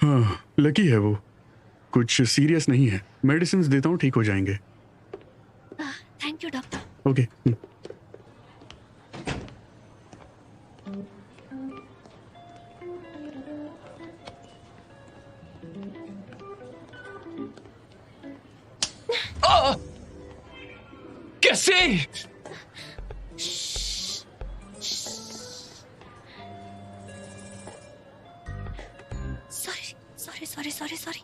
हाँ, लकी है वो। कुछ सीरियस नहीं है। मेडिसिन देता हूँ, ठीक हो जाएंगे। Thank you doctor. ओके। कैसे? Sorry sorry sorry sorry sorry.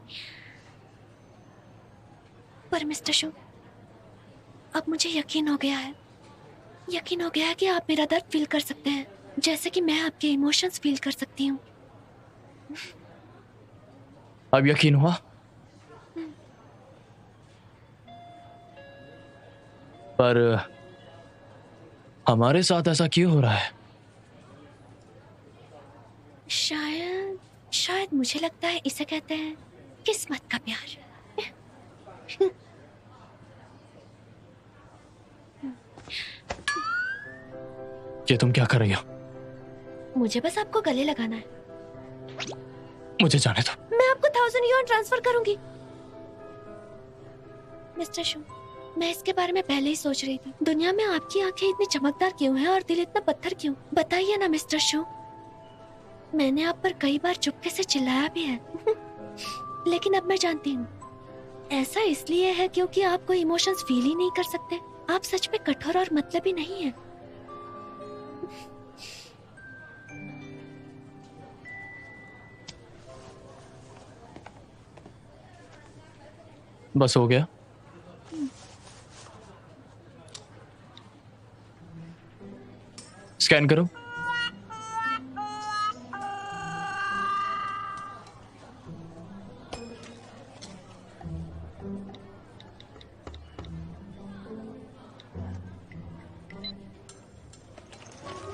पर मिस्टर शू, अब मुझे यकीन हो गया है कि आप मेरा दर्द फील कर सकते हैं, जैसे कि मैं आपके इमोशंस फील कर सकती हूँ। अब यकीन हुआ? पर हमारे साथ ऐसा क्यों हो रहा है? शायद मुझे लगता है इसे कहते हैं किस्मत का प्यार। ये तुम क्या कर रही हो? मुझे बस आपको गले लगाना है। मुझे जाने दो। मैं आपको 1000 युआन ट्रांसफर करूंगी। मिस्टर शू, मैं इसके बारे में पहले ही सोच रही थी। दुनिया में आपकी आंखें इतनी चमकदार क्यों हैं और दिल इतना पत्थर क्यों? बताइए ना मिस्टर शू। मैंने आप पर कई बार चुपके से चिल्लाया भी है। लेकिन अब मैं जानती हूँ, ऐसा इसलिए है क्योंकि आप कोई इमोशंस फील ही नहीं कर सकते। आप सच में कठोर और मतलबी नहीं है। बस हो गया? स्कैन करो।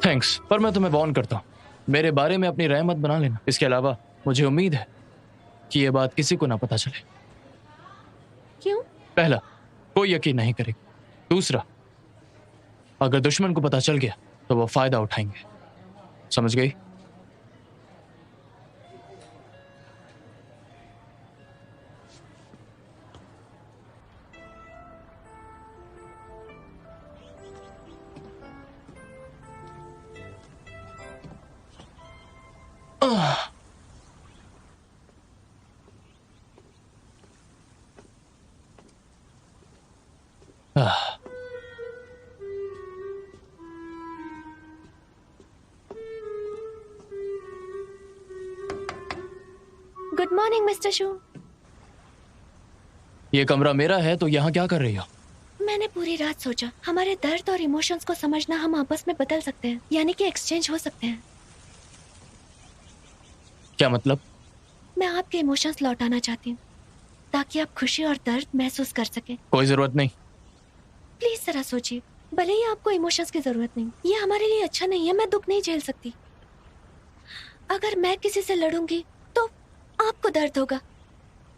थैंक्स, पर मैं तुम्हें वार्न करता हूं, मेरे बारे में अपनी राय मत बना लेना। इसके अलावा मुझे उम्मीद है कि यह बात किसी को ना पता चले। क्यों? पहला, कोई यकीन नहीं करेगा। दूसरा, अगर दुश्मन को पता चल गया तो वो फायदा उठाएंगे। समझ गई? गुड मॉर्निंग मिस्टर शू। ये कमरा मेरा है तो यहाँ क्या कर रही हो? मैंने पूरी रात सोचा, हमारे दर्द और इमोशंस को समझना हम आपस में बदल सकते हैं, यानी कि एक्सचेंज हो सकते हैं। क्या मतलब? मैं आपके इमोशंस लौटाना चाहती हूँ ताकि आप खुशी और दर्द महसूस कर सकें। कोई जरूरत नहीं। प्लीज जरा सोचिए, भले ही आपको इमोशंस की जरूरत नहीं, ये हमारे लिए अच्छा नहीं है। मैं दुख नहीं झेल सकती। अगर मैं किसी से लड़ूंगी तो आपको दर्द होगा।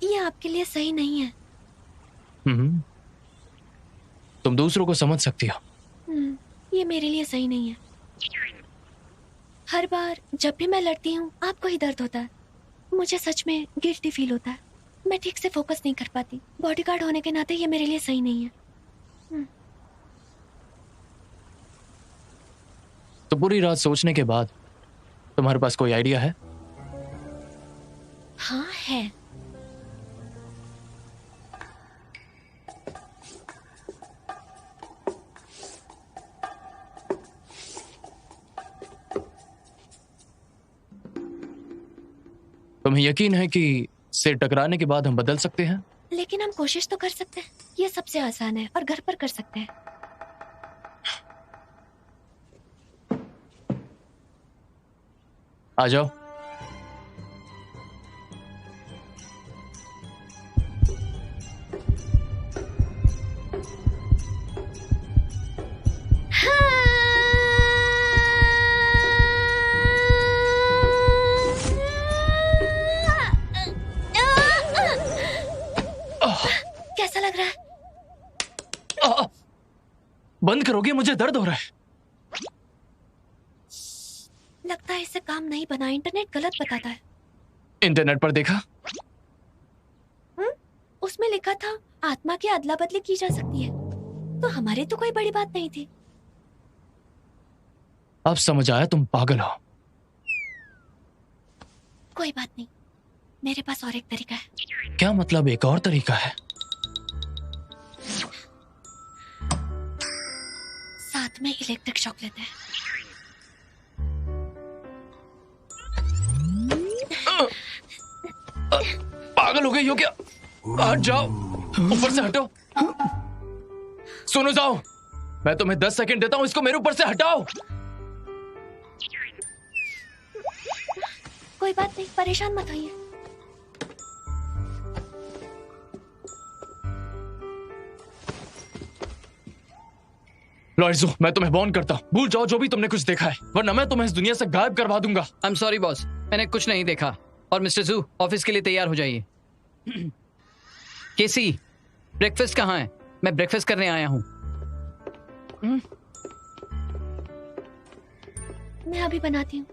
ये आपके लिए सही नहीं है। तुम दूसरों को समझ सकती हो। ये मेरे लिए सही नहीं है। हर बार जब भी मैं लड़ती हूँ आपको ही दर्द होता है। मुझे सच में गिल्टी फील होता है। मैं ठीक से फोकस नहीं कर पाती। बॉडीगार्ड होने के नाते ये मेरे लिए सही नहीं है। तो पूरी रात सोचने के बाद तुम्हारे पास कोई आइडिया है? हाँ है। तुम्हें यकीन है कि सिर टकराने के बाद हम बदल सकते हैं? लेकिन हम कोशिश तो कर सकते हैं। ये सबसे आसान है और घर पर कर सकते हैं। आ जाओ। कैसा लग रहा है? बंद करोगे? मुझे दर्द हो रहा है। लगता है इससे काम नहीं बना। इंटरनेट गलत बताता है। इंटरनेट पर देखा? उसमें लिखा था आत्मा की अदला बदली की जा सकती है, तो हमारी तो कोई बड़ी बात नहीं थी। अब समझ आया तुम पागल हो। कोई बात नहीं, मेरे पास और एक तरीका है। क्या मतलब एक और तरीका है? साथ में इलेक्ट्रिक शॉक लेते हैं। पागल हो गई हो क्या? हट जाओ, ऊपर से हटो। सुनो जाओ, मैं तुम्हें 10 सेकंड देता हूं, इसको मेरे ऊपर से हटाओ। कोई बात नहीं, परेशान मत होइए। लॉयज़ो, मैं तुम्हें वार्न करता हूं, भूल जाओ जो भी तुमने कुछ देखा है, वरना मैं तुम्हें इस दुनिया से गायब करवा दूंगा। आई एम सॉरी बॉस, मैंने कुछ नहीं देखा। और मिस्टर जू, ऑफिस के लिए तैयार हो जाइए। केसी, ब्रेकफास्ट कहाँ है? मैं ब्रेकफास्ट करने आया हूँ। मैं अभी बनाती हूँ।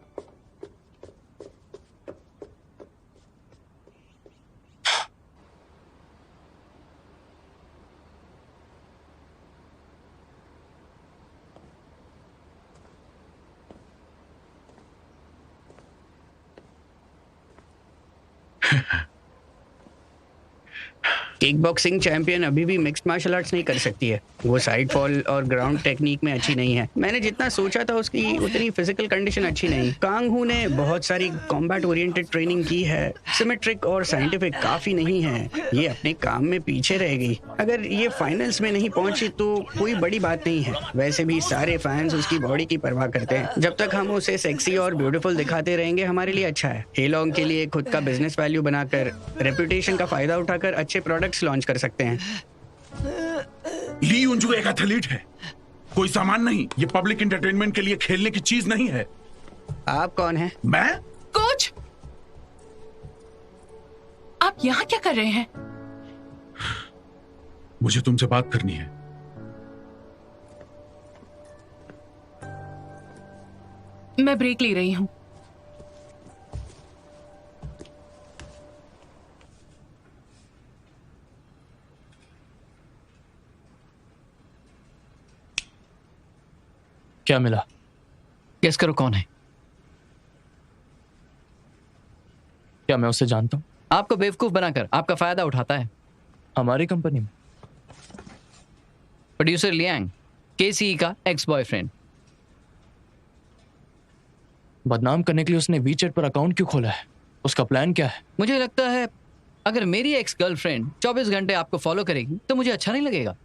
किक बॉक्सिंग चैंपियन अभी भी मिक्स्ड मार्शल आर्ट्स नहीं कर सकती है। वो साइड फॉल और ग्राउंड टेक्निक में अच्छी नहीं है। मैंने जितना सोचा था उसकी उतनी फिजिकल कंडीशन अच्छी नहीं। कांग हू ने बहुत सारी कॉम्बैट ओरिएंटेड ट्रेनिंग की है, सिमेट्रिक और साइंटिफिक काफी नहीं है। ये अपने काम में पीछे रह गई। अगर ये फाइनल्स में नहीं पहुंची तो कोई बड़ी बात नहीं है। वैसे भी सारे फैंस उसकी बॉडी की परवाह करते हैं। जब तक हम उसे सेक्सी और ब्यूटीफुल दिखाते रहेंगे हमारे लिए अच्छा है। हेलोंग के लिए खुद का बिजनेस वैल्यू बनाकर, रेपुटेशन का फायदा उठाकर अच्छे प्रोडक्ट्स लॉन्च कर सकते हैं। ली युनजू एक एथलीट है, कोई सामान नहीं। ये पब्लिक एंटरटेनमेंट के लिए खेलने की चीज नहीं है। आप कौन हैं? मैं? कोच, आप यहाँ क्या कर रहे हैं? मुझे तुमसे बात करनी है। मैं ब्रेक ले रही हूँ। क्या मिला? गेस करो कौन है? क्या मैं उसे जानता हूं? आपको बेवकूफ बनाकर आपका फायदा उठाता है। हमारी कंपनी में प्रोड्यूसर लियांग, केसी का एक्स बॉयफ्रेंड। बदनाम करने के लिए उसने वीचैट पर अकाउंट क्यों खोला है? उसका प्लान क्या है? मुझे लगता है अगर मेरी एक्स गर्लफ्रेंड 24 घंटे आपको फॉलो करेगी तो मुझे अच्छा नहीं लगेगा।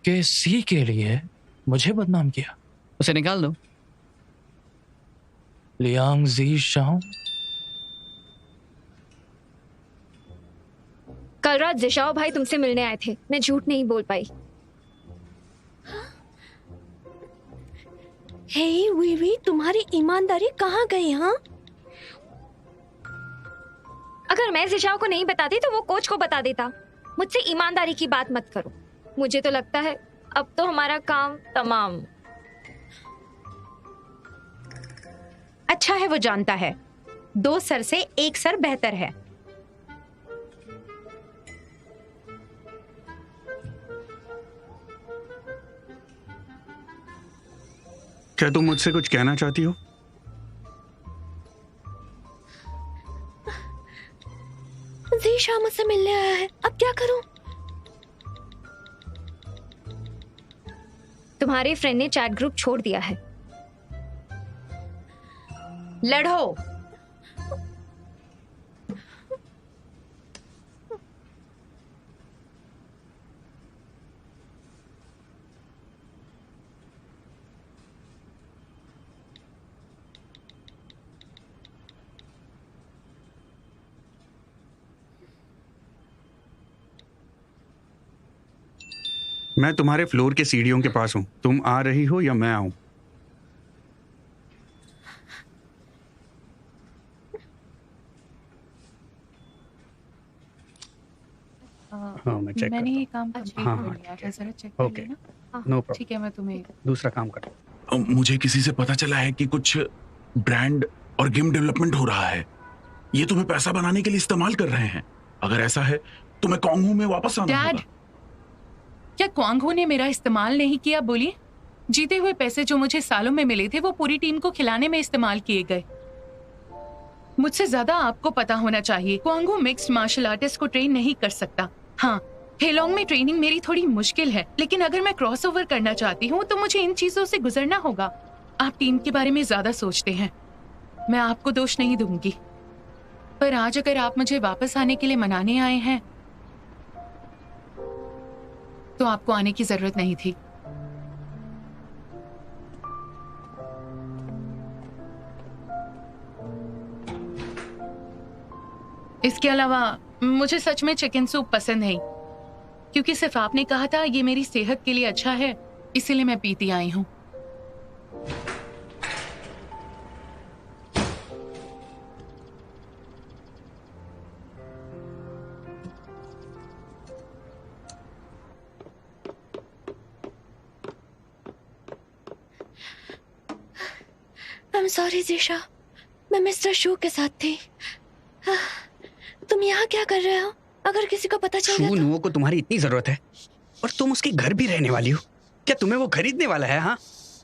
केसी के लिए मुझे बदनाम किया? उसे निकाल दो। लियांग जी शाओ। कल रात जिशाओ भाई तुमसे मिलने आए थे, मैं झूठ नहीं बोल पाई। हे वीवी, तुम्हारी ईमानदारी कहाँ गई? हाँ, अगर मैं जिशाओ को नहीं बताती तो वो कोच को बता देता। मुझसे ईमानदारी की बात मत करो। मुझे तो लगता है अब तो हमारा काम तमाम। अच्छा है वो जानता है, 2 सर से 1 सर बेहतर है। क्या तुम मुझसे कुछ कहना चाहती हो? जीशा मुझसे मिलने आया है, अब क्या करूं? तुम्हारे फ्रेंड ने चैट ग्रुप छोड़ दिया है। लड़ो। मैं तुम्हारे फ्लोर के सीढ़ियों के पास हूं। तुम आ रही हो या मैं आऊं? हाँ, मैं चेक मैंने करता ये काम कंप्लीट हाँ, कर हाँ, लिया ठीक है, है। जरा चेक कर ओके, लेना। No problem. ठीक है, मैं तुम्हें दूसरा काम करो। मुझे किसी से पता चला है कि कुछ ब्रांड और गेम डेवलपमेंट हो रहा है। ये तुम्हें पैसा बनाने के लिए इस्तेमाल कर रहे हैं। अगर ऐसा है तो मैं कॉन्गू में वापस आना डैड, होगा। क्या क्वांगहू ने मेरा इस्तेमाल नहीं किया? बोलिए। जीते हुए पैसे जो मुझे सालों में मिले थे वो पूरी टीम को खिलाने में इस्तेमाल किए गए। मुझसे ज्यादा आपको पता होना चाहिए। क्वांगहू मिक्स्ड मार्शल आर्टिस्ट को ट्रेन नहीं कर सकता। हाँ, हेलोंग में ट्रेनिंग मेरी थोड़ी मुश्किल है, लेकिन अगर मैं क्रॉस ओवर करना चाहती हूँ तो मुझे इन चीजों से गुजरना होगा। आप टीम के बारे में ज्यादा सोचते हैं, मैं आपको दोष नहीं दूंगी, पर आज अगर आप मुझे वापस आने के लिए मनाने आए हैं तो आपको आने की जरूरत नहीं थी। इसके अलावा मुझे सच में चिकन सूप पसंद है, क्योंकि सिर्फ आपने कहा था ये मेरी सेहत के लिए अच्छा है, इसीलिए मैं पीती आई हूँ। I'm sorry जीशा, मैं मिस्टर शू के साथ थी। तुम यहाँ क्या कर रहे हो? अगर किसी को पता चल गया शू तो... नुओ को तुम्हारी इतनी जरूरत है और तुम उसके घर भी रहने वाली हो? क्या तुम्हें वो खरीदने वाला है? हाँ,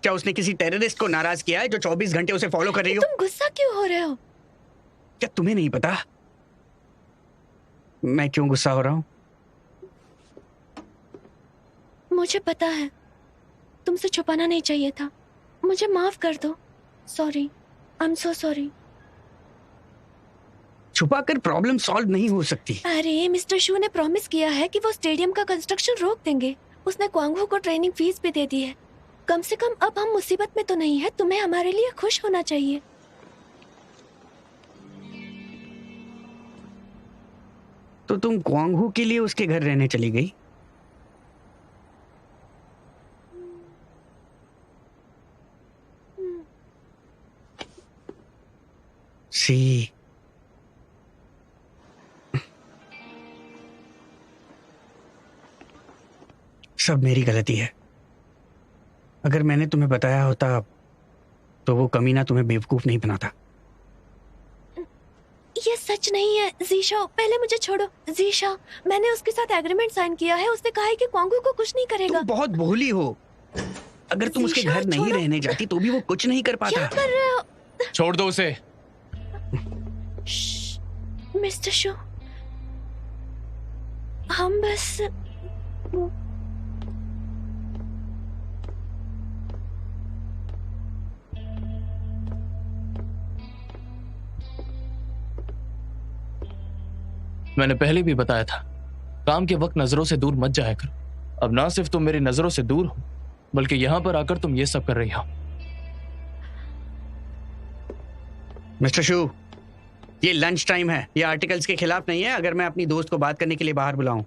क्या उसने किसी टेररिस्ट को नाराज किया है जो 24 घंटे उसे फॉलो कर रही हो? तुम गुस्सा क्यों हो रहे हो? क्या तुम्हें नहीं पता मैं क्यों गुस्सा हो रहा हूँ? मुझे पता है, तुमसे छुपाना नहीं चाहिए था। मुझे माफ कर दो। Sorry, I am so sorry. छुपाकर प्रॉब्लम सॉल्व नहीं हो सकती। अरे मिस्टर शू ने प्रॉमिस किया है कि वो स्टेडियम का कंस्ट्रक्शन रोक देंगे। उसने क्वांगहू को ट्रेनिंग फीस भी दे दी है। कम से कम अब हम मुसीबत में तो नहीं है। तुम्हें हमारे लिए खुश होना चाहिए। तो तुम क्वांगहू के लिए उसके घर रहने चली गई? सी, सब मेरी गलती है। अगर मैंने तुम्हें बताया होता तो वो कमीना तुम्हें बेवकूफ नहीं बनाता। ये सच नहीं है जीशा, पहले मुझे छोड़ो। जीशा, मैंने उसके साथ एग्रीमेंट साइन किया है। उसने कहा है कि क्वांगहू को कुछ नहीं करेगा। तुम बहुत भोली हो। अगर तुम उसके घर नहीं रहने जाती तो भी वो कुछ नहीं कर पाता। क्या कर रहे हो? छोड़ दो उसे। मिस्टर शू, हम बस... मैंने पहले भी बताया था, काम के वक्त नजरों से दूर मत जाया करो। अब ना सिर्फ तुम मेरी नजरों से दूर हो, बल्कि यहां पर आकर तुम ये सब कर रही हो। मिस्टर शू, ये लंच टाइम है। ये आर्टिकल्स के खिलाफ नहीं है अगर मैं अपनी दोस्त को बात करने के लिए बाहर बुलाऊं।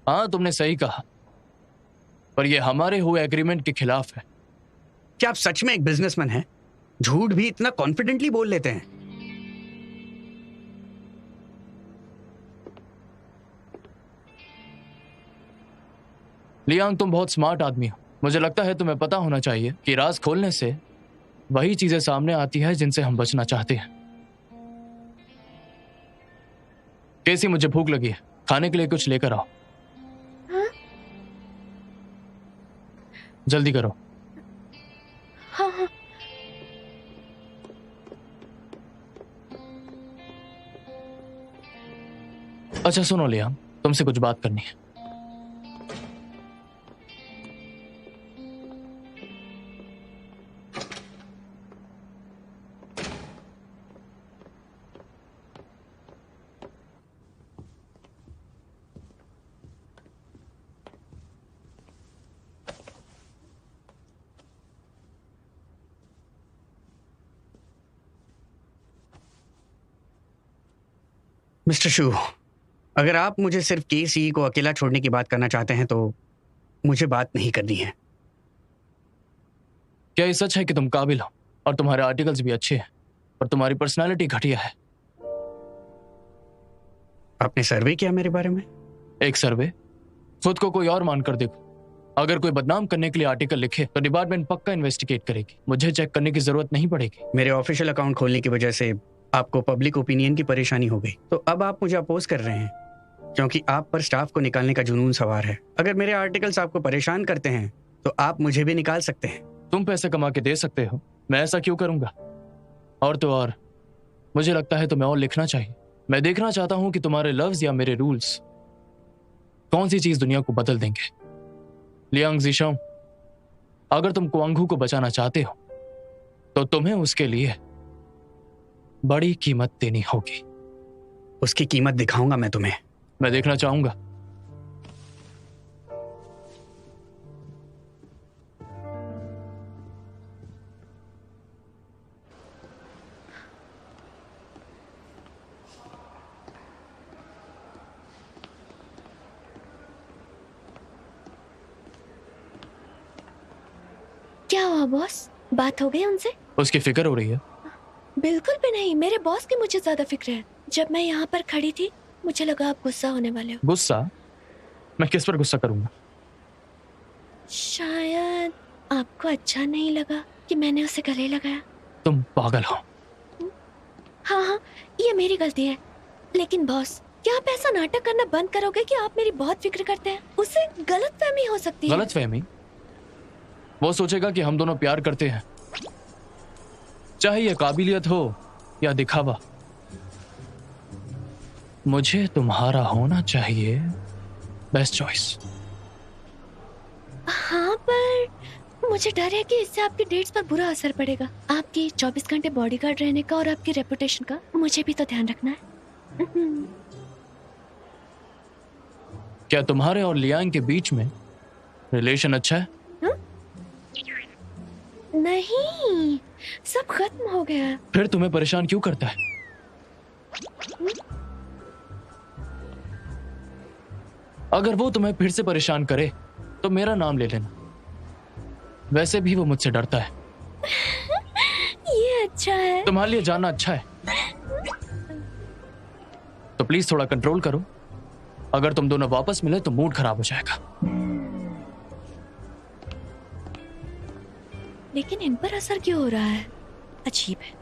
हाँ, तुमने सही कहा, पर यह हमारे हुए एग्रीमेंट के खिलाफ है। क्या आप सच में एक बिजनेसमैन हैं? झूठ भी इतना कॉन्फिडेंटली बोल लेते हैं। लियांग, तुम बहुत स्मार्ट आदमी हो। मुझे लगता है तुम्हें पता होना चाहिए कि राज खोलने से वही चीजें सामने आती है जिनसे हम बचना चाहते हैं। कैसी, मुझे भूख लगी है, खाने के लिए कुछ लेकर आओ। हाँ? जल्दी करो। हाँ हाँ। अच्छा सुनो लियांग, तुमसे कुछ बात करनी है। मिस्टर शू, अगर आप मुझे सिर्फ केसी को अकेला छोड़ने की बात करना चाहते हैं तो मुझे बात नहीं करनी है। क्या ये सच है कि तुम काबिल हो और तुम्हारे आर्टिकल्स भी अच्छे हैं और तुम्हारी पर्सनालिटी घटिया है? आपने सर्वे किया मेरे बारे में? एक सर्वे? खुद को कोई और मानकर देखो। अगर कोई बदनाम करने के लिए आर्टिकल लिखे तो डिपार्टमेंट पक्का इन्वेस्टिगेट करेगी। मुझे चेक करने की जरूरत नहीं पड़ेगी। मेरे ऑफिशियल अकाउंट खोलने की वजह से आपको पब्लिक ओपिनियन की परेशानी हो गई, तो अब आप मुझे अपोज कर रहे हैं क्योंकि आप पर स्टाफ को निकालने का जुनून सवार है। अगर मेरे आर्टिकल्स आपको परेशान करते हैं तो आप मुझे भी निकाल सकते हैं। तुम पैसे कमा के दे सकते हो, मैं ऐसा क्यों करूंगा? और तो और मुझे लगता है तुम्हें और लिखना चाहिए। मैं देखना चाहता हूं कि तुम्हारे लफ्ज या मेरे रूल्स कौन सी चीज दुनिया को बदल देंगे। लियांग ज़िशाओ, अगर तुम क्वांग को बचाना चाहते हो तो तुम्हें उसके लिए बड़ी कीमत देनी होगी। उसकी कीमत दिखाऊंगा मैं तुम्हें। मैं देखना चाहूंगा। क्या हुआ बॉस? बात हो गई उनसे? उसकी फिक्र हो रही है? बिल्कुल भी नहीं, मेरे बॉस की मुझे ज्यादा फिक्र है। जब मैं यहाँ पर खड़ी थी मुझे लगा आप गुस्सा होने वाले हो। गुस्सा? मैं किस पर गुस्सा करूंगा? शायद आपको अच्छा नहीं लगा कि मैंने उसे गले लगाया। तुम पागल हो। हाँ हाँ, ये मेरी गलती है। लेकिन बॉस, क्या आप ऐसा नाटक करना बंद करोगे कि आप मेरी बहुत फिक्र करते हैं? उससे गलतफहमी हो सकती है। गलतफहमी? वो सोचेगा कि हम दोनों प्यार करते हैं, चाहे ये काबिलियत हो या दिखावा। मुझे तुम्हारा होना चाहिए बेस्ट चॉइस। हाँ, पर मुझे डर है कि इससे आपकी डेट्स पर बुरा असर पड़ेगा। आपकी 24 घंटे बॉडीगार्ड रहने का और आपकी रेपुटेशन का मुझे भी तो ध्यान रखना है। क्या तुम्हारे और लियांग के बीच में रिलेशन अच्छा है? नहीं, सब खत्म हो गया। फिर तुम्हें परेशान क्यों करता है? अगर वो तुम्हें फिर से परेशान करे तो मेरा नाम ले लेना। वैसे भी वो मुझसे डरता है। ये अच्छा है। तुम्हारे लिए जानना अच्छा है, तो प्लीज थोड़ा कंट्रोल करो। अगर तुम दोनों वापस मिले तो मूड खराब हो जाएगा। लेकिन इन पर असर क्यों हो रहा है? अजीब है।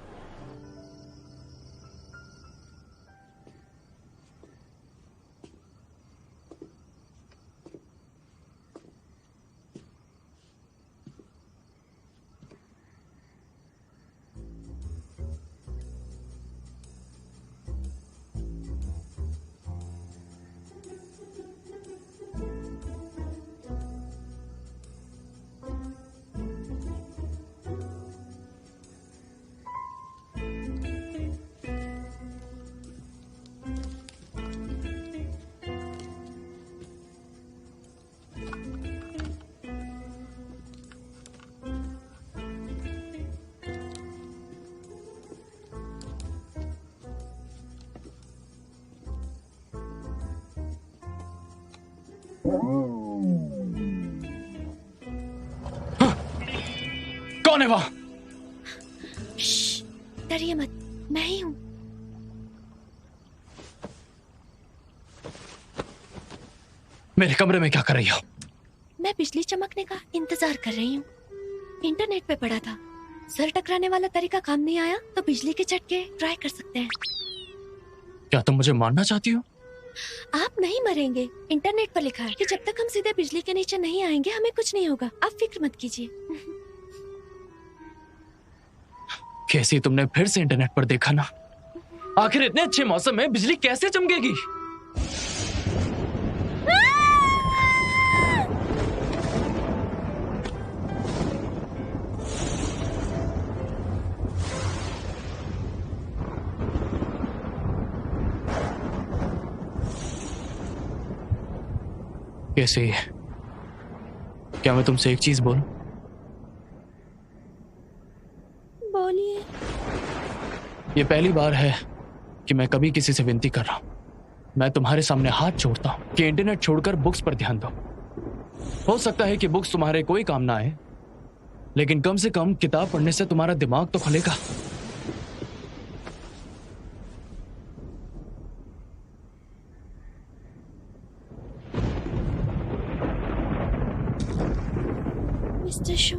कौन है वहां? डरिए मत, मैं ही हूं। मेरे कमरे में क्या कर रही हो? मैं बिजली चमकने का इंतजार कर रही हूँ। इंटरनेट पे पढ़ा था, सर टकराने वाला तरीका काम नहीं आया तो बिजली के झटके ट्राई कर सकते हैं। क्या तुम मुझे मारना चाहती हो? आप नहीं मरेंगे। इंटरनेट पर लिखा है कि जब तक हम सीधे बिजली के नीचे नहीं आएंगे हमें कुछ नहीं होगा। आप फिक्र मत कीजिए। कैसी तुमने फिर से इंटरनेट पर देखा ना? आखिर इतने अच्छे मौसम में बिजली कैसे चमकेगी? कैसे? क्या मैं तुमसे एक चीज बोलूं? बोलिए। ये पहली बार है कि मैं कभी किसी से विनती कर रहा हूं। मैं तुम्हारे सामने हाथ जोड़ता हूं कि इंटरनेट छोड़कर बुक्स पर ध्यान दो। हो सकता है कि बुक्स तुम्हारे कोई काम ना आए, लेकिन कम से कम किताब पढ़ने से तुम्हारा दिमाग तो खुलेगा। मिस्टर शू,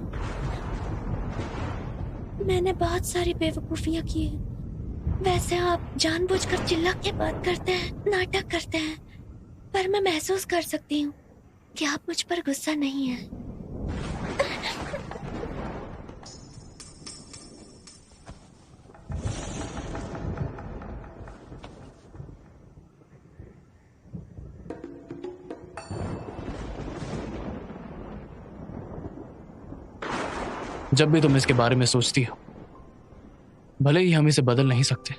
मैंने बहुत सारी बेवकूफियां की हैं। वैसे आप जानबूझकर चिल्ला के बात करते हैं, नाटक करते हैं, पर मैं महसूस कर सकती हूँ कि आप मुझ पर गुस्सा नहीं हैं। जब भी तुम इसके बारे में सोचती हो, भले ही हम इसे बदल नहीं सकते,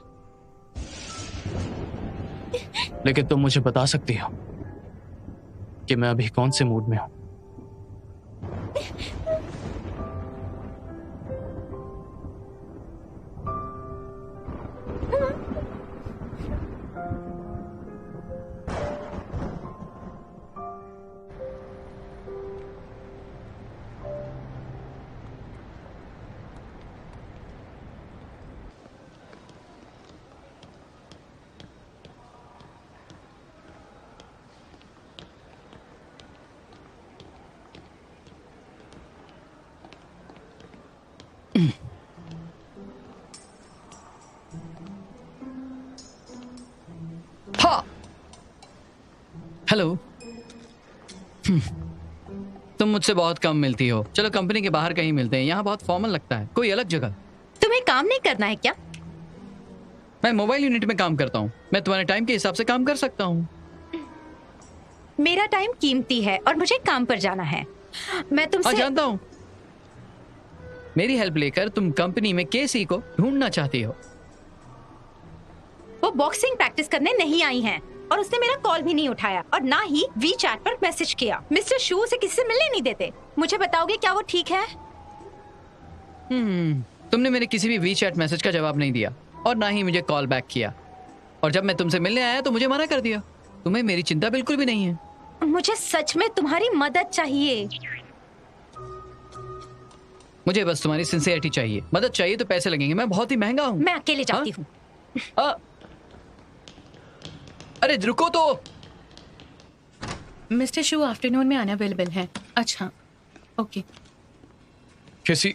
लेकिन तुम मुझे बता सकती हो कि मैं अभी कौन से मूड में हूं। हेलो। तुम मुझसे बहुत कम मिलती हो। चलो कंपनी के बाहर कहीं मिलते हैं, यहाँ बहुत फॉर्मल लगता है। कोई अलग जगह। तुम्हें काम नहीं करना है क्या? मैं मोबाइल यूनिट में काम करता हूँ। मैं तुम्हारे टाइम के हिसाब से काम कर सकता हूँ। मेरा टाइम कीमती है और मुझे काम पर जाना है। मैं तुमसे जानता हूँ। मेरी हेल्प लेकर तुम कंपनी में केसी को ढूंढना चाहती हो। वो बॉक्सिंग प्रैक्टिस करने नहीं आई हैं और उसने मेरा कॉल भी नहीं उठाया और ना ही वी चैट पर मैसेज किया। मिस्टर शू उसे किसी से मिलने नहीं देते। मुझे बताओगे क्या वो ठीक है? तुमने मेरे किसी भी वी चैट मैसेज का जवाब नहीं दिया और ना ही मुझे कॉल बैक किया, और जब मैं तुमसे मिलने आया तो मुझे मना कर दिया। तुम्हें मेरी चिंता बिल्कुल भी नहीं है। मुझे सच में तुम्हारी मदद चाहिए। मुझे बस तुम्हारी सिंसियरिटी चाहिए। मदद चाहिए तो पैसे लगेंगे। मैं बहुत ही महंगा हूँ। मैं अकेले जाती हूँ। अरे रुको तो। मिस्टर शू आफ्टरनून में अनअवेलेबल है। अच्छा, ओके। किसी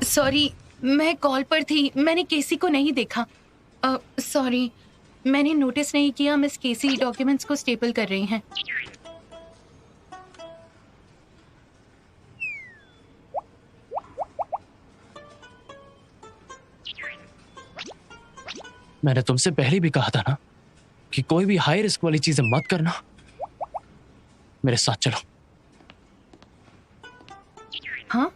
सॉरी, मैं कॉल पर थी। मैंने केसी को नहीं देखा। सॉरी, मैंने नोटिस नहीं किया मिस केसी डॉक्यूमेंट्स को स्टेपल कर रही हैं। मैंने तुमसे पहले भी कहा था ना कि कोई भी हाई रिस्क वाली चीजें मत करना। मेरे साथ चलो। हाँ?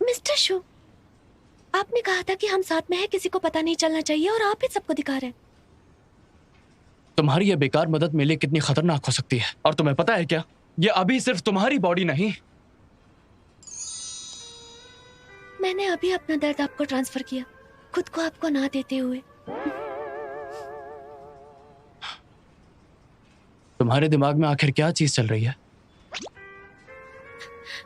मिस्टर शू, आपने कहा था कि हम साथ में हैं, किसी को पता नहीं चलना चाहिए, और आप ही सबको दिखा रहे हैं। तुम्हारी यह बेकार मदद मेरे लिए कितनी खतरनाक हो सकती है, और तुम्हें पता है क्या, ये अभी सिर्फ तुम्हारी बॉडी नहीं। मैंने अभी अपना दर्द आपको ट्रांसफर किया, खुद को आपको ना देते हुए। तुम्हारे दिमाग में आखिर क्या चीज चल रही है?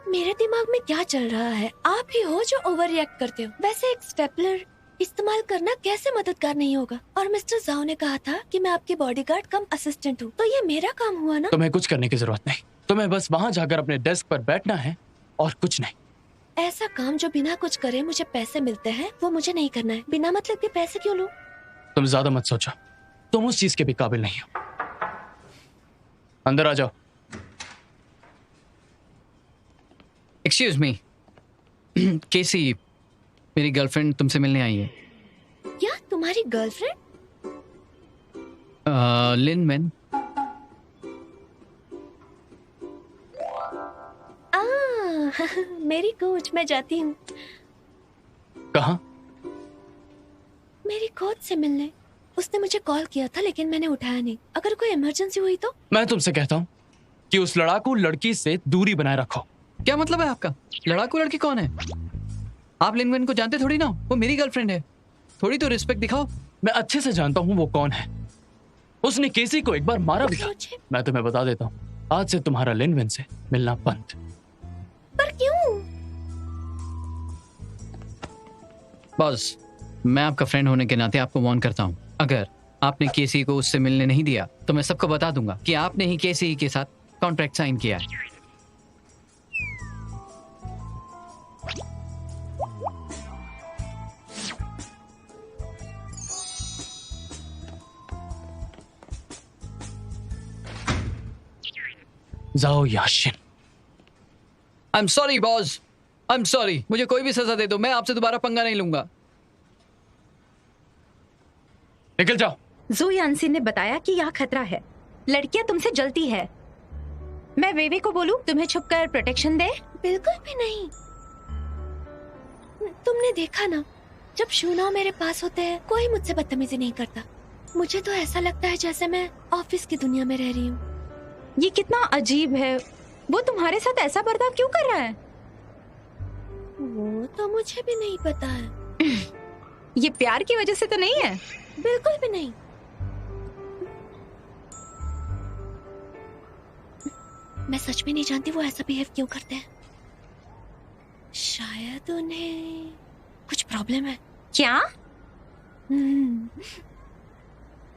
मेरे दिमाग में क्या चल रहा है? आप ही हो जो ओवर रिएक्ट करते हो। वैसे एक स्टेपलर इस्तेमाल करना कैसे मददगार नहीं होगा? और मिस्टर जाओ ने कहा था कि मैं आपकी बॉडीगार्ड कम असिस्टेंट हूँ, तो ये मेरा काम हुआ ना? तुम्हें कुछ करने की जरूरत नहीं। तुम्हें बस वहां जाकर अपने डेस्क पर बैठना है और कुछ नहीं। ऐसा काम जो बिना कुछ करे मुझे पैसे मिलते हैं, वो मुझे नहीं करना है। बिना मतलब के पैसे क्यों लूं? तुम ज्यादा मत सोचो, तुम उस चीज के भी काबिल नहीं हो। अंदर आ जाओ। एक्सक्यूज मी, केसी, मेरी गर्लफ्रेंड तुमसे मिलने आई है। क्या तुम्हारी गर्लफ्रेंड? लिन मैन। मेरी कोच, मैं जाती हूँ। कहाँ? मेरी कोच से मिलने। उसने मुझे कॉल किया था लेकिन मैंने उठाया नहीं। अगर कोई इमरजेंसी हुई तो? मैं तुमसे कहता हूँ कि उस लड़ाकू लड़की से दूरी बनाए रखो। क्या मतलब है आपका? लड़ाकू लड़की कौन है? आप लिनविन को जानते थोड़ी ना, वो मेरी गर्लफ्रेंड है। थोड़ी तो रिस्पेक्ट दिखाओ। मैं अच्छे से जानता हूँ वो कौन है। उसने केसी को एक बार मारा भी था। मैं तुम्हें बता देता हूँ, आज से तुम्हारा लिनविन से मिलना बंद। पर क्यों? बॉस, मैं आपका फ्रेंड होने के नाते आपको वार्न करता हूँ, अगर आपने केसी को उससे मिलने नहीं दिया तो मैं सबको बता दूंगा कि आपने ही केसी के साथ कॉन्ट्रैक्ट साइन किया है। जाओ Yashin. I am sorry boss, I am sorry. मुझे कोई भी सजा दे दो, मैं आपसे दोबारा पंगा नहीं लूंगा। निकल जाओ। जू यानसिन ने बताया कि यहाँ खतरा है, लड़कियां तुमसे जलती है। मैं वेवे को बोलूं तुम्हें छुपकर प्रोटेक्शन दे? बिल्कुल भी नहीं। तुमने देखा ना, जब शूना मेरे पास होते हैं कोई मुझसे बदतमीजी नहीं करता। मुझे तो ऐसा लगता है जैसे मैं ऑफिस की दुनिया में रह रही हूँ। ये कितना अजीब है, वो तुम्हारे साथ ऐसा बर्ताव क्यों कर रहा है? वो तो मुझे भी नहीं पता है। ये प्यार की वजह से तो नहीं है? बिल्कुल भी नहीं। मैं सच में नहीं जानती वो ऐसा बिहेव क्यों करते हैं। शायद उन्हें कुछ प्रॉब्लम है। क्या?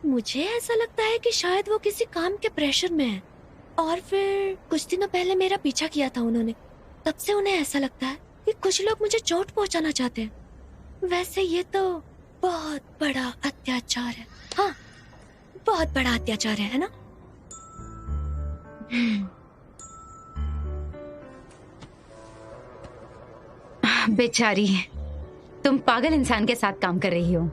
मुझे ऐसा लगता है कि शायद वो किसी काम के प्रेशर में है, और फिर कुछ दिनों पहले मेरा पीछा किया था उन्होंने। तब से उन्हें ऐसा लगता है कि कुछ लोग मुझे चोट पहुंचाना चाहते हैं। वैसे ये तो बहुत बड़ा अत्याचार है। हाँ, बहुत बड़ा अत्याचार है ना? बेचारी, तुम पागल इंसान के साथ काम कर रही हो।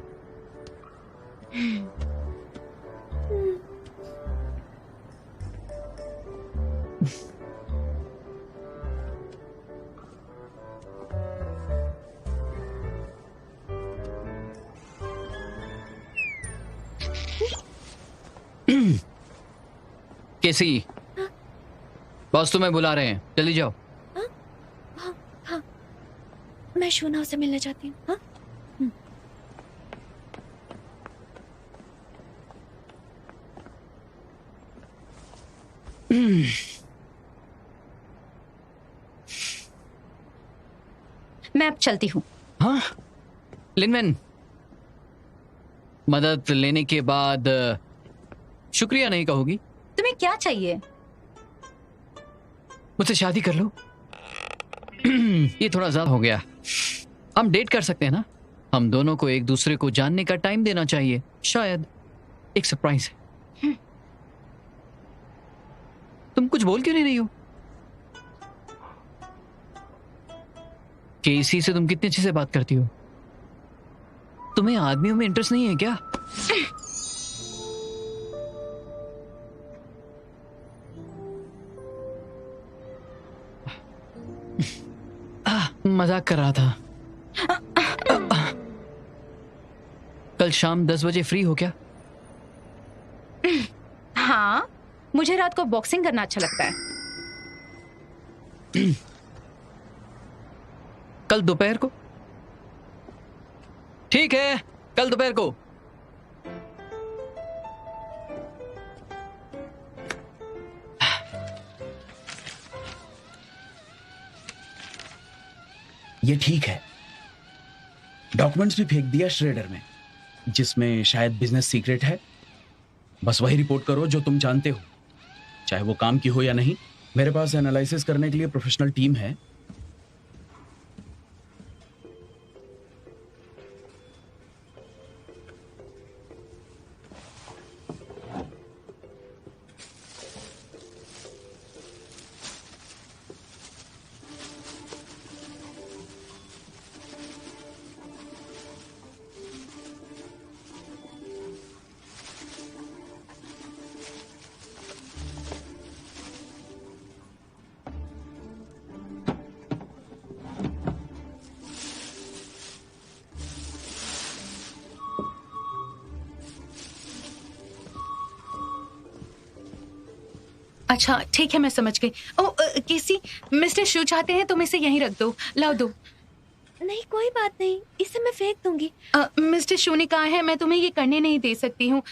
केसी, बॉस तुम्हें बुला रहे हैं, जल्दी जाओ। हाँ, मैं शूना से मिलने जाती हूँ। हाँ? मैं अब चलती हूँ। हाँ लिनविन, मदद लेने के बाद शुक्रिया नहीं कहोगी? तुम्हें क्या चाहिए? मुझसे शादी कर लो। ये थोड़ा ज्यादा हो गया। हम डेट कर सकते हैं ना? हम दोनों को एक दूसरे को जानने का टाइम देना चाहिए। शायद एक सरप्राइज है। तुम कुछ बोल क्यों नहीं रही हो? केसी से तुम कितनी अच्छे से बात करती हो। तुम्हें आदमियों में इंटरेस्ट नहीं है क्या? मजाक कर रहा था। कल शाम 10 बजे फ्री हो क्या? हाँ, मुझे रात को बॉक्सिंग करना अच्छा लगता है। कल दोपहर को? ठीक है, कल दोपहर को। ये ठीक है। डॉक्यूमेंट्स भी फेंक दिया श्रेडर में, जिसमें शायद बिजनेस सीक्रेट है। बस वही रिपोर्ट करो जो तुम जानते हो, चाहे वो काम की हो या नहीं। मेरे पास एनालिसिस करने के लिए प्रोफेशनल टीम है। अच्छा ठीक है, मैं समझ गई। ओ किसी मिस्टर शू चाहते हैं तुम इसे यहीं रख दो, लाओ दो। नहीं कोई बात नहीं, इसे मैं फेंक दूंगी। मिस्टर शू ने कहा है मैं तुम्हें ये करने नहीं दे सकती हूँ,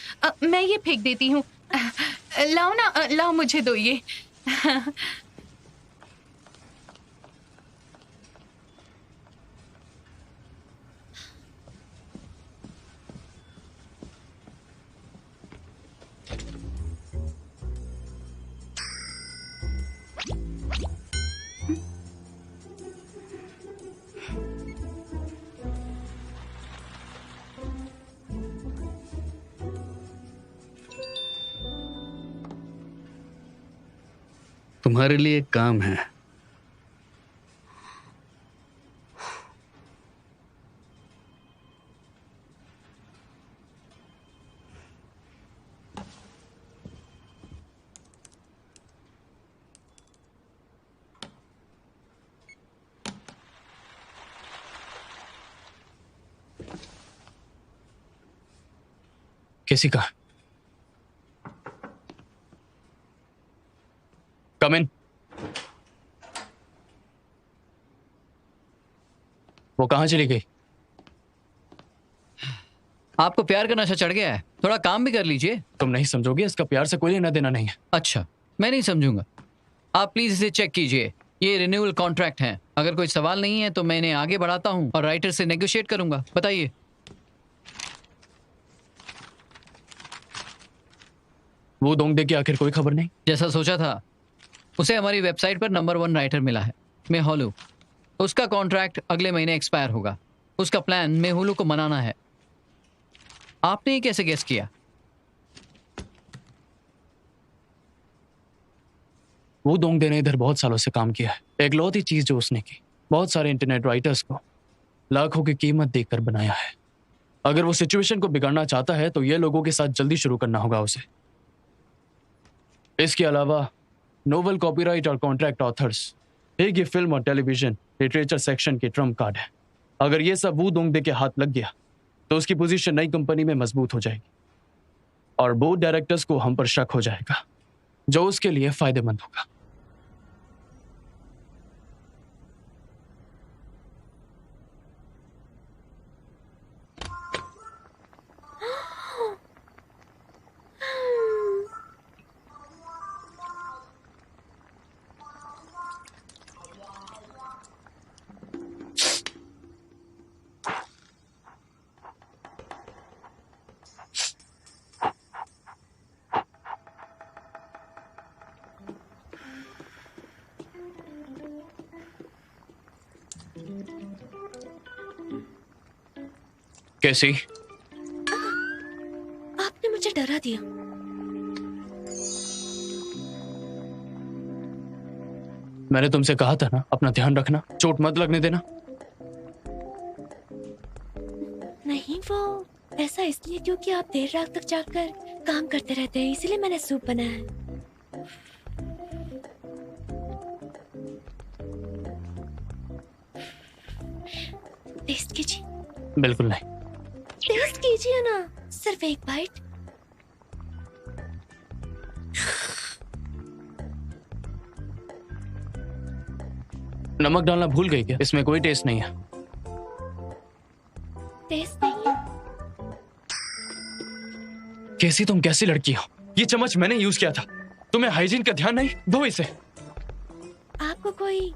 मैं ये फेंक देती हूँ। लाओ ना, लाओ मुझे दो ये। तुम्हारे लिए एक काम है। किसी का कम इन। वो कहां चली गई? आपको प्यार का नशा चढ़ गया है, थोड़ा काम भी कर लीजिए। तुम नहीं समझोगे, इसका प्यार से कोई लेना देना नहीं है। अच्छा, मैं नहीं समझूंगा। आप प्लीज इसे चेक कीजिए, ये रिन्यूअल कॉन्ट्रैक्ट है। अगर कोई सवाल नहीं है तो मैं इन्हें आगे बढ़ाता हूँ और राइटर से नेगोशिएट करूंगा। बताइए। वो दोंगदे की आखिर कोई खबर नहीं? जैसा सोचा था, उसे हमारी वेबसाइट पर नंबर 1 राइटर मिला है, मेहुलू। उसका कॉन्ट्रैक्ट अगले महीने एक्सपायर होगा। उसका प्लान मेहुलू को मनाना है। आपने ये कैसे गेस किया? वो दोंगदे ने इधर बहुत सालों से काम किया है। एकलौती चीज जो उसने की, बहुत सारे इंटरनेट राइटर्स को लाखों की कीमत देकर बनाया है। अगर वो सिचुएशन को बिगाड़ना चाहता है तो ये लोगों के साथ जल्दी शुरू करना होगा उसे। इसके अलावा नोवेल कॉपीराइट और कॉन्ट्रैक्ट ऑथर्स, एक ये फिल्म और टेलीविजन लिटरेचर सेक्शन के ट्रम्प कार्ड है। अगर ये सब वो दोंगदे के हाथ लग गया तो उसकी पोजीशन नई कंपनी में मजबूत हो जाएगी और बोर्ड डायरेक्टर्स को हम पर शक हो जाएगा, जो उसके लिए फायदेमंद होगा। कैसी? आपने मुझे डरा दिया। मैंने तुमसे कहा था ना, अपना ध्यान रखना, चोट मत लगने देना। नहीं, वो ऐसा इसलिए क्योंकि आप देर रात तक जागकर काम करते रहते हैं, इसीलिए मैंने सूप बनाया है। टेस्ट कीजिए। बिल्कुल नहीं। टेस्ट कीजिए ना, सिर्फ एक बाइट। नमक डालना भूल गई क्या? इसमें कोई टेस्ट नहीं है। टेस्ट नहीं है। कैसी तुम कैसी लड़की हो? ये चम्मच मैंने यूज किया था। तुम्हें हाइजीन का ध्यान नहीं? धो इसे। आपको कोई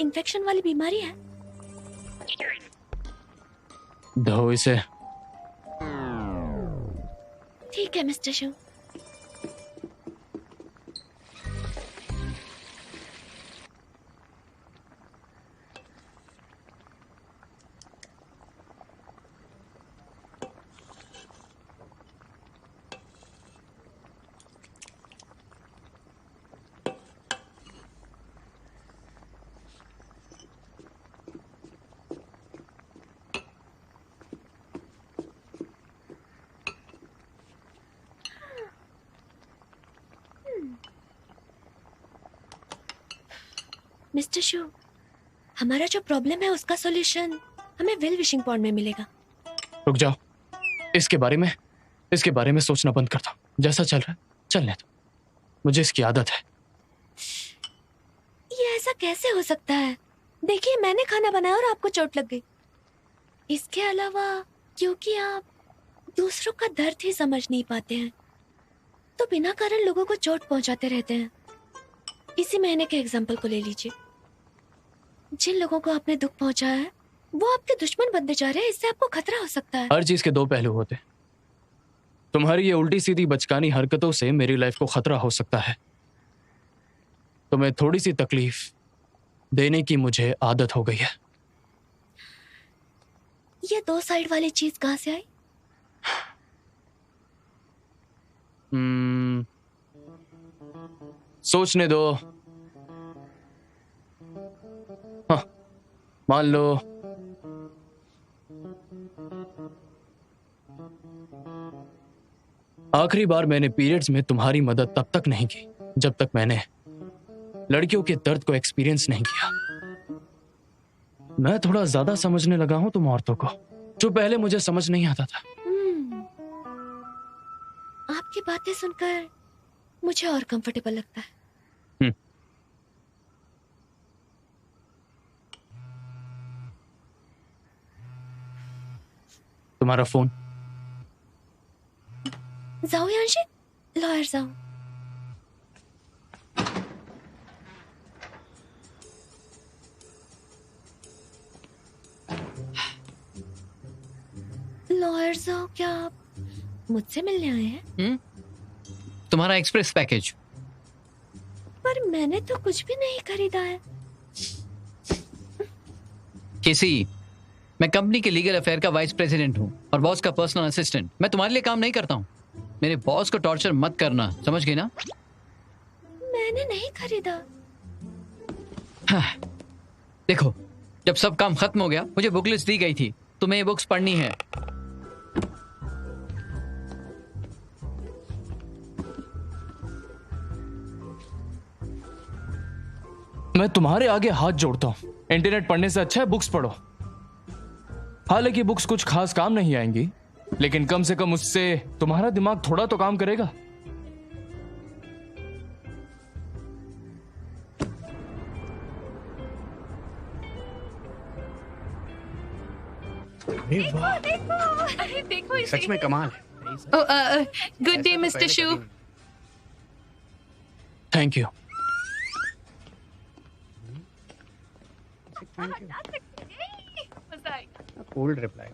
इन्फेक्शन वाली बीमारी है? धो इसे। ठीक है मिस्टर शू। मिस्टर शू, हमारा जो प्रॉब्लम है उसका सॉल्यूशन हमें वेल विशिंग पॉन्ड में मिलेगा। रुक जाओ, इसके बारे में सोचना बंद कर दो। जैसा चल रहा है चलने दो, मुझे इसकी आदत है। कैसे हो सकता है? देखिए, मैंने खाना बनाया और आपको चोट लग गई। इसके अलावा क्योंकि आप दूसरों का दर्द ही समझ नहीं पाते हैं, तो बिना कारण लोगों को चोट पहुंचाते रहते हैं। इसी महीने के एग्जाम्पल को ले लीजिए। जिन लोगों को आपने दुख पहुंचाया है वो आपके दुश्मन बनते जा रहे हैं। इससे आपको खतरा हो सकता है। हर चीज के दो पहलू होते हैं। तुम्हारी ये उल्टी सीधी बचकानी हरकतों से मेरी लाइफ को खतरा हो सकता है। तुम्हें थोड़ी सी तकलीफ देने की मुझे आदत हो गई है। ये दो साइड वाली चीज कहाँ से आई? सोचने दो। हाँ, मान लो आखिरी बार मैंने पीरियड्स में तुम्हारी मदद तब तक नहीं की जब तक मैंने लड़कियों के दर्द को एक्सपीरियंस नहीं किया। मैं थोड़ा ज्यादा समझने लगा हूं तुम औरतों को, जो पहले मुझे समझ नहीं आता था। आपकी बातें सुनकर मुझे और कंफर्टेबल लगता है। तुम्हारा फोन। जाओ यांशी, लॉयर जाओ। लॉयर जाओ, क्या आप मुझसे मिलने आए हैं? तुम्हारा एक्सप्रेस पैकेज। पर मैंने तो कुछ भी नहीं खरीदा है। केसी, मैं कंपनी के लीगल अफेयर का वाइस प्रेसिडेंट हूँ और बॉस का पर्सनल असिस्टेंट। मैं तुम्हारे लिए काम नहीं करता हूँ। मेरे बॉस को टॉर्चर मत करना, समझ गई ना? मैंने नहीं खरीदा। हाँ, देखो, जब सब काम खत्म हो गया मुझे बुक लिस्ट दी गई थी, तुम्हें ये बुक्स पढ़नी है। मैं तुम्हारे आगे हाथ जोड़ता हूं। इंटरनेट पढ़ने से अच्छा है बुक्स पढ़ो। हालांकि बुक्स कुछ खास काम नहीं आएंगी, लेकिन कम से कम उससे तुम्हारा दिमाग थोड़ा तो काम करेगा। अरे देखो इसे। सच में कमाल है। Good day mister shoe. Thank you. मजा आएगा। Cold reply.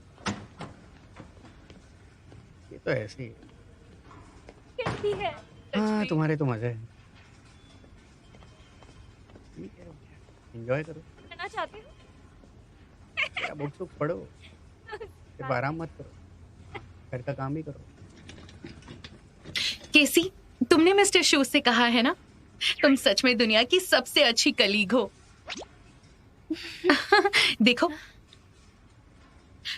ये तो ऐसे ही है। कैसी है? हाँ, तुम्हारे तो मजे हैं। एंजॉय करो। करना चाहती हूँ। क्या बुक्स बुक्स पढ़ो, सिर्फ आराम मत करो, घर का काम भी करो। केसी, तुमने मिस्टर शू से कहा है ना, तुम सच में दुनिया की सबसे अच्छी कलीग हो। देखो,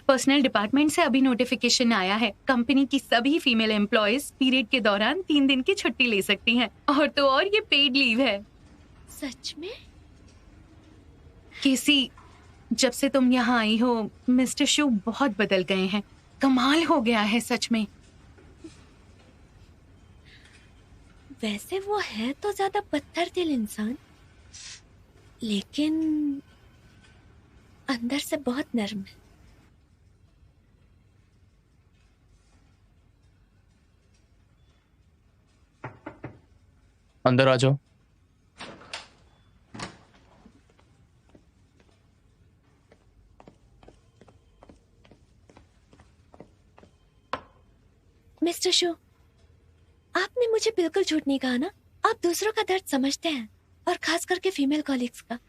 पर्सनल डिपार्टमेंट से अभी नोटिफिकेशन आया है। कंपनी की सभी फीमेल एम्प्लॉयज पीरियड के दौरान 3 दिन की छुट्टी ले सकती हैं, और तो और ये पेड लीव है। सच में? केसी, जब से तुम यहाँ आई हो मिस्टर शू बहुत बदल गए हैं। कमाल हो गया है सच में। वैसे वो है तो ज्यादा पत्थर दिल इंसान, लेकिन अंदर से बहुत नर्म है। अंदर आ जाओ। मिस्टर शू, आपने मुझे बिल्कुल झूठ नहीं कहा ना। आप दूसरों का दर्द समझते हैं, और खास करके फीमेल कॉलीग्स का।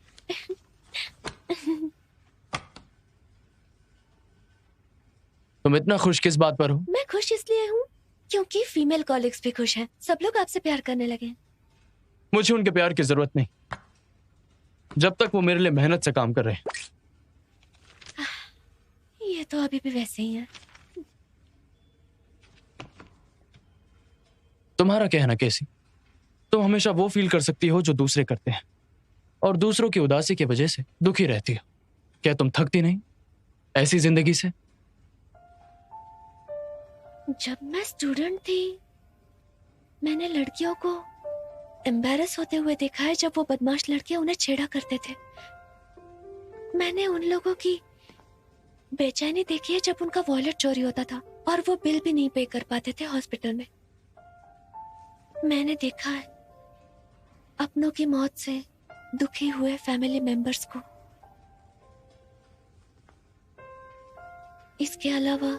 तुम इतना खुश किस बात पर हो? मैं खुश इसलिए हूँ क्योंकि फीमेल कॉलीग्स भी खुश हैं। सब लोग आपसे प्यार करने लगे हैं। मुझे उनके प्यार की जरूरत नहीं, जब तक वो मेरे लिए मेहनत से काम कर रहे हैं। ये तो अभी भी वैसे ही है। तुम्हारा कहना कैसी, तुम हमेशा वो फील कर सकती हो जो दूसरे करते हैं, और दूसरों की उदासी की वजह से दुखी रहती हो। क्या तुम थकती नहीं ऐसी जिंदगी से? जब मैं स्टूडेंट थी, मैंने लड़कियों को एम्बैरस होते हुए देखा है जब वो बदमाश लड़के उन्हें छेड़ा करते थे। मैंने उन लोगों की बेचैनी देखी है जब उनका वॉलेट चोरी होता था और वो बिल भी नहीं पे कर पाते थे हॉस्पिटल में। मैंने देखा है अपनों की मौत से दुखी हुए फैमिली मेंबर्स को। इसके अलावा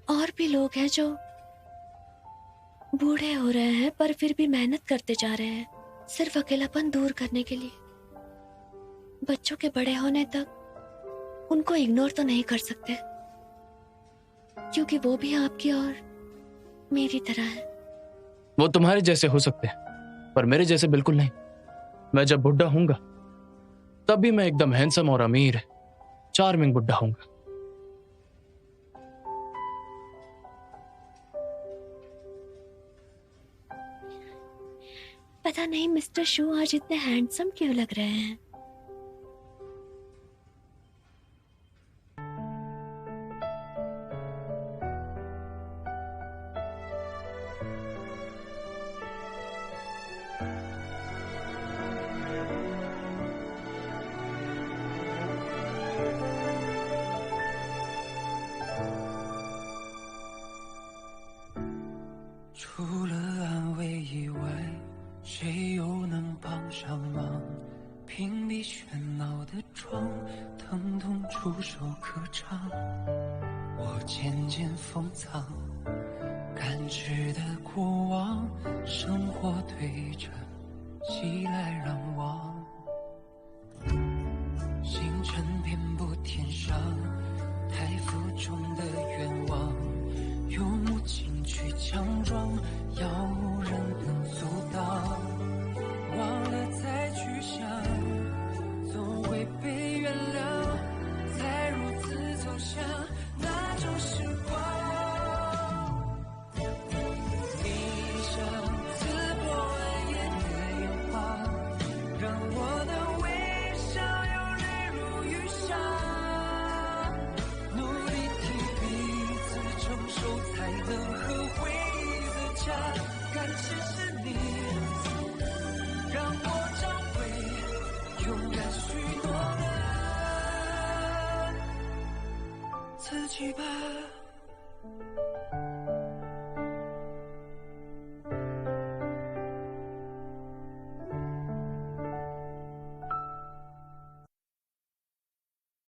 और भी लोग हैं जो बूढ़े हो रहे हैं पर फिर भी मेहनत करते जा रहे हैं सिर्फ अकेलापन दूर करने के लिए। बच्चों के बड़े होने तक उनको इग्नोर तो नहीं कर सकते क्योंकि वो भी आपकी और मेरी तरह है। वो तुम्हारे जैसे हो सकते हैं पर मेरे जैसे बिल्कुल नहीं। मैं जब बुढ़ा हूंगा तब भी मैं एकदम हैंडसम और अमीर चार्मिंग बुढ़ा हूंगा। पता नहीं मिस्टर शू आज इतने हैंडसम क्यों लग रहे हैं।除了安慰以外，谁又能帮上忙？屏蔽喧闹的窗，疼痛触手可长。我渐渐封藏，感知的过往，生活对着袭来让望。星辰遍布天上，太浮重的愿望。用母亲去强装，要无人能阻挡。忘了再去想，总会被原谅。才如此走向那种时光。你像刺破蜿蜒的烟花，让我的微笑有泪如雨下。努力替彼此承受，才能和回忆自洽。感谢是你，让我找回勇敢许诺的自己吧。